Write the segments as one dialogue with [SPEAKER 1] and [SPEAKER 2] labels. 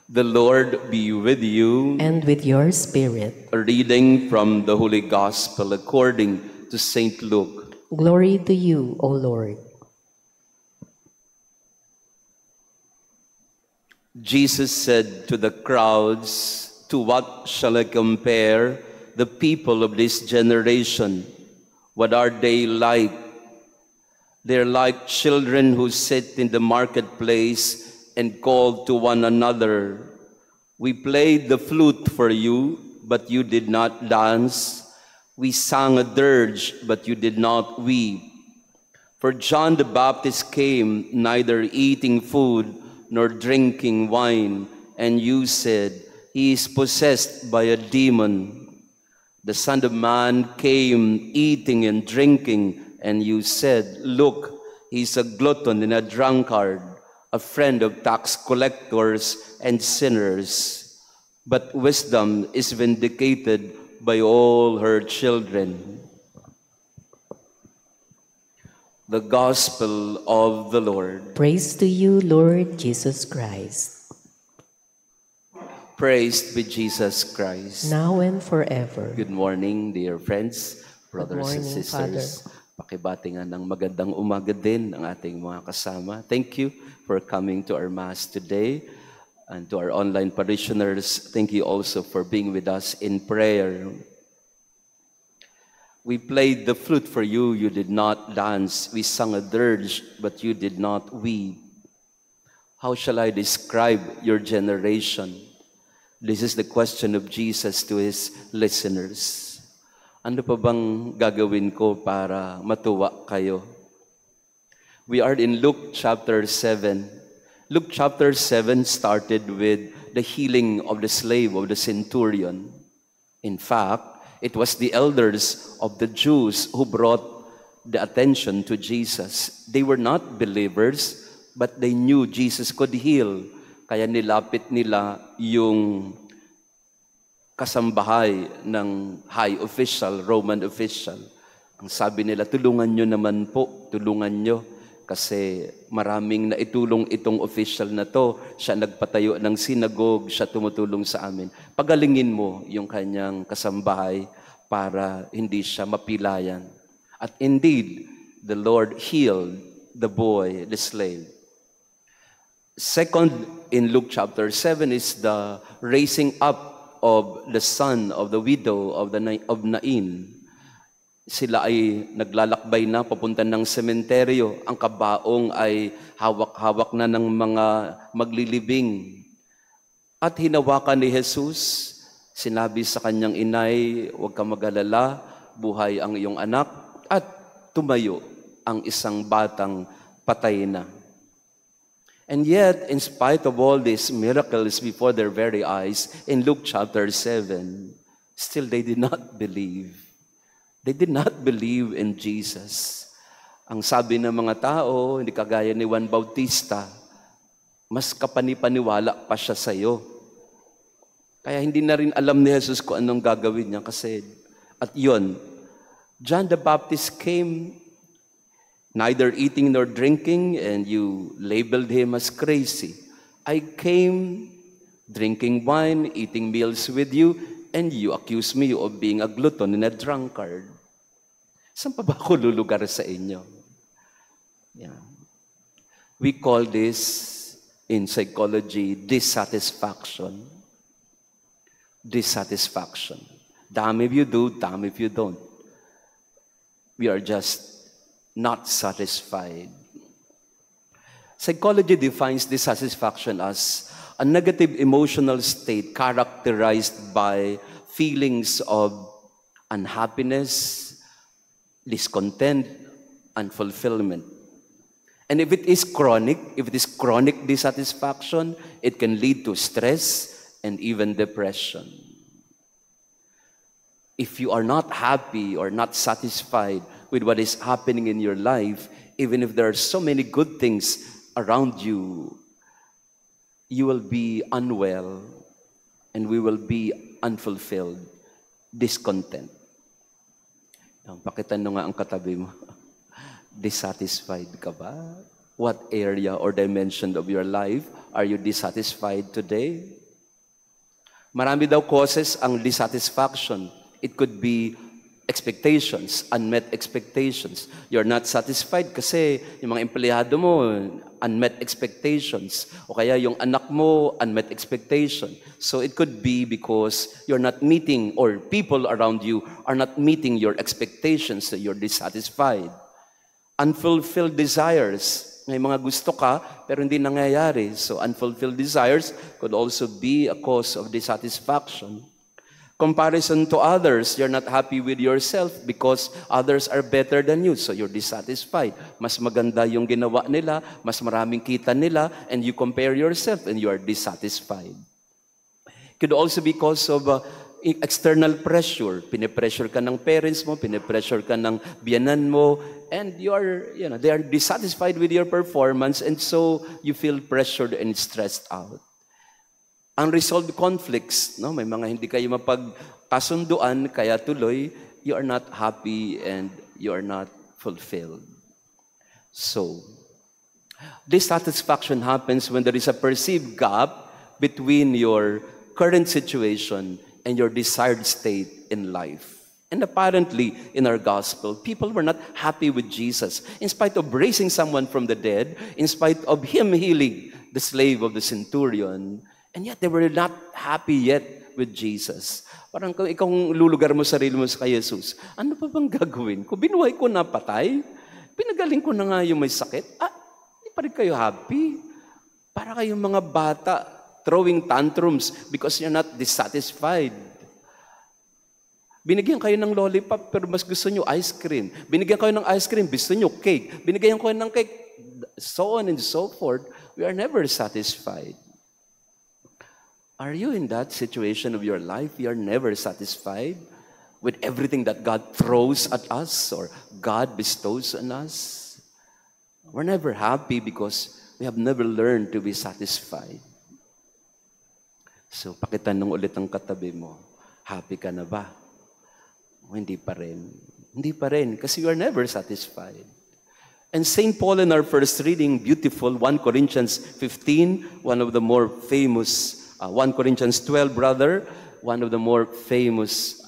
[SPEAKER 1] The Lord be with you.
[SPEAKER 2] And with your spirit.
[SPEAKER 1] A reading from the Holy Gospel according to St. Luke.
[SPEAKER 2] Glory to you, O Lord.
[SPEAKER 1] Jesus said to the crowds, "To what shall I compare the people of this generation? What are they like? They're like children who sit in the marketplace and call to one another. We played the flute for you, but you did not dance. We sang a dirge, but you did not weep. For John the Baptist came neither eating food nor drinking wine, and you said, 'He is possessed by a demon.' The Son of Man came eating and drinking, and you said, 'Look, he's a glutton and a drunkard, a friend of tax collectors and sinners.' But wisdom is vindicated by all her children." The Gospel of the Lord.
[SPEAKER 2] Praise to you, Lord Jesus Christ.
[SPEAKER 1] Praised be Jesus Christ.
[SPEAKER 2] Now and forever.
[SPEAKER 1] Good morning, dear friends, brothers and
[SPEAKER 2] morning,
[SPEAKER 1] sisters. Pakibati nga ng magandang umaga din ang ating mga kasama. Thank you for coming to our Mass today. And to our online parishioners, thank you also for being with us in prayer. We played the flute for you, you did not dance. We sang a dirge, but you did not weep. How shall I describe your generation? This is the question of Jesus to his listeners. Ano pa bang gagawin ko para matuwa kayo? We are in Luke chapter 7. Luke chapter 7 started with the healing of the slave of the centurion. In fact, it was the elders of the Jews who brought the attention to Jesus. They were not believers, but they knew Jesus could heal. Kaya nilapit nila yung kasambahay ng high official, Roman official. Ang sabi nila, tulungan nyo naman po, tulungan nyo. Kasi maraming naitulong itong official na to. Siya nagpatayo ng sinagog, siya tumutulong sa amin. Pagalingin mo yung kanyang kasambahay para hindi siya mapilayan. At indeed, the Lord healed the boy, the slave. Second, in Luke chapter 7 is the raising up of the son of the widow of Nain. Sila ay naglalakbay na papunta ng sementeryo. Ang kabaong ay hawak-hawak na ng mga maglilibing. At hinawakan ni Jesus, sinabi sa kanyang inay, "Huwag ka mag-alala, buhay ang iyong anak." At tumayo ang isang batang patay na. And yet, in spite of all these miracles before their very eyes, in Luke chapter 7, still they did not believe. They did not believe in Jesus. Ang sabi ng mga tao, hindi kagaya ni Juan Bautista, mas kapanipaniwala pa siya sa iyo. Kaya hindi na rin alam ni Jesus kung anong gagawin niya kasi, at yun, John the Baptist came neither eating nor drinking, and you labeled him as crazy. I came drinking wine, eating meals with you, and you accuse me of being a glutton and a drunkard. Saan pa ba ako lulugar sa inyo? Yeah. We call this, in psychology, dissatisfaction. Dissatisfaction. Damn if you do, damn if you don't. We are just not satisfied. Psychology defines dissatisfaction as a negative emotional state characterized by feelings of unhappiness, discontent, unfulfillment. And if it is chronic dissatisfaction, it can lead to stress and even depression. If you are not happy or not satisfied with what is happening in your life, even if there are so many good things around you, you will be unwell and we will be unfulfilled, discontent. Pakitanong nga ang katabi mo, dissatisfied ka ba? What area or dimension of your life are you dissatisfied today? Marami daw causes ang dissatisfaction. It could be expectations, unmet expectations. You're not satisfied kasi yung mga empleyado mo, unmet expectations. O kaya yung anak mo, unmet expectation. So it could be because you're not meeting, or people around you are not meeting your expectations, so you're dissatisfied. Unfulfilled desires. May mga gusto ka, pero hindi nangyayari. So unfulfilled desires could also be a cause of dissatisfaction. Comparison to others, you're not happy with yourself because others are better than you, so you're dissatisfied. Mas maganda yung ginawa nila, mas maraming kita nila, and you compare yourself and you are dissatisfied. Could also be cause of external pressure. Pinipressure ka ng parents mo, pinipressure ka ng biyanan mo, and they are dissatisfied with your performance, and so you feel pressured and stressed out. Unresolved conflicts, no? May mga hindi kayo mapagkasunduan, kaya tuloy, you are not happy and you are not fulfilled. So, dissatisfaction happens when there is a perceived gap between your current situation and your desired state in life. And apparently, in our gospel, people were not happy with Jesus. In spite of raising someone from the dead, in spite of Him healing the slave of the centurion, and yet they were not happy yet with Jesus. Parang kung ikaw lulugar mo sarili mo sa kay Jesus, ano pa bang gagawin ko? Binuhay ko na patay? Pinagaling ko na nga yung may sakit? Hindi pa rin kayo happy? Para kayong mga bata throwing tantrums because you're not dissatisfied. Binigyan kayo ng lollipop pero mas gusto nyo ice cream. Binigyan kayo ng ice cream, gusto nyo cake. Binigyan kayo ng cake, so on and so forth. We are never satisfied. Are you in that situation of your life? You are never satisfied with everything that God throws at us or God bestows on us? We're never happy because we have never learned to be satisfied. So, pakitanong ulit ang katabi mo, happy ka na ba? O hindi pa rin. Hindi pa rin kasi you are never satisfied. And St. Paul in our first reading, beautiful, 1 Corinthians 15, one of the more famous 1 Corinthians 12, brother, one of the more famous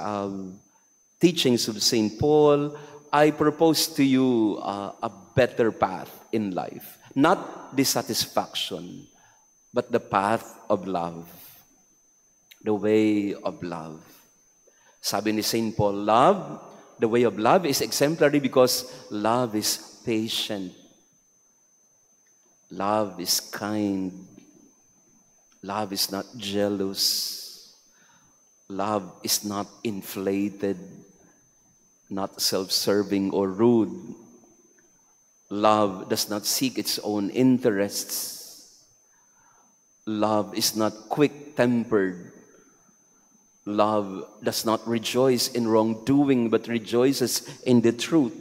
[SPEAKER 1] teachings of St. Paul. I propose to you a better path in life. Not dissatisfaction, but the path of love. The way of love. Sabi ni St. Paul, the way of love is exemplary because love is patient. Love is kind. Love is not jealous. Love is not inflated, not self-serving or rude. Love does not seek its own interests. Love is not quick-tempered. Love does not rejoice in wrongdoing, but rejoices in the truth.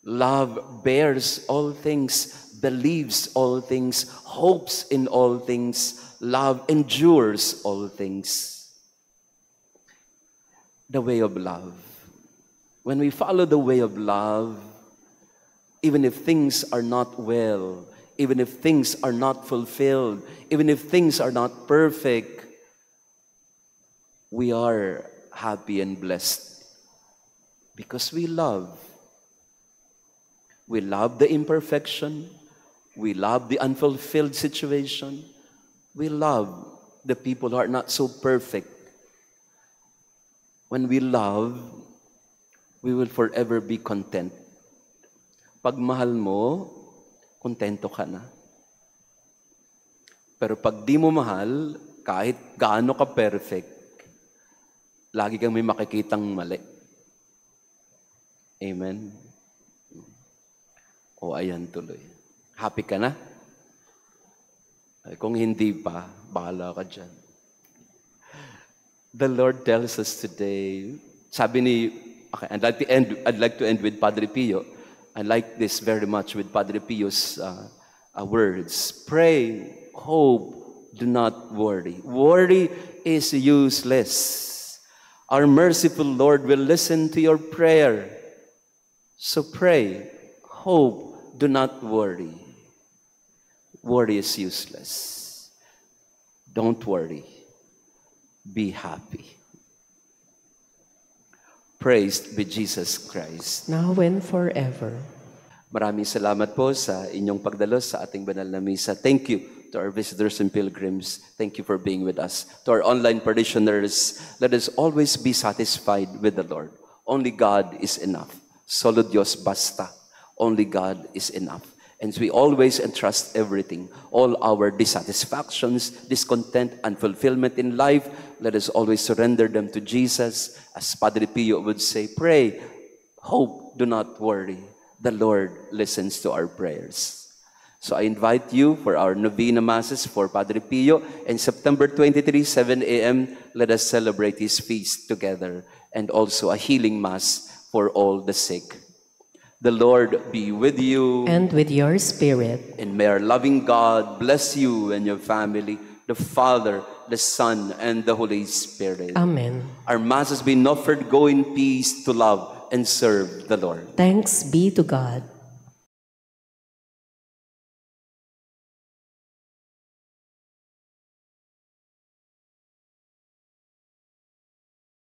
[SPEAKER 1] Love bears all things, believes all things, hopes in all things. Love endures all things. The way of love. When we follow the way of love, even if things are not well, even if things are not fulfilled, even if things are not perfect, we are happy and blessed because we love. We love the imperfection. We love the unfulfilled situation. We love the people who are not so perfect. When we love, we will forever be content. Pag mahal mo, kontento ka na. Pero pag di mo mahal, kahit gaano ka perfect, lagi kang may makikitang mali. Amen? O ayan tuloy. Happy ka na? Ay, kung hindi pa, bahala ka dyan. The Lord tells us today, sabi ni, okay, I'd like to end with Padre Pio. I like this very much with Padre Pio's words. Pray, hope, do not worry. Worry is useless. Our merciful Lord will listen to your prayer. So pray, hope, do not worry. Worry is useless. Don't worry. Be happy. Praised be Jesus Christ.
[SPEAKER 2] now and forever.
[SPEAKER 1] Maraming salamat po sa inyong pagdalo sa ating banal na misa. Thank you to our visitors and pilgrims. Thank you for being with us. To our online parishioners, let us always be satisfied with the Lord. Only God is enough. Solo Dios basta. Only God is enough. And we always entrust everything, all our dissatisfactions, discontent, and fulfillment in life, let us always surrender them to Jesus. As Padre Pio would say, pray, hope, do not worry. The Lord listens to our prayers. So I invite you for our novena masses for Padre Pio. And September 23, 7 a.m., let us celebrate his feast together. And also a healing mass for all the sick. The Lord be with you.
[SPEAKER 2] And with your spirit.
[SPEAKER 1] And may our loving God bless you and your family, the Father, the Son, and the Holy Spirit.
[SPEAKER 2] Amen.
[SPEAKER 1] Our Mass has been offered. Go in peace to love and serve the Lord.
[SPEAKER 2] Thanks be to God.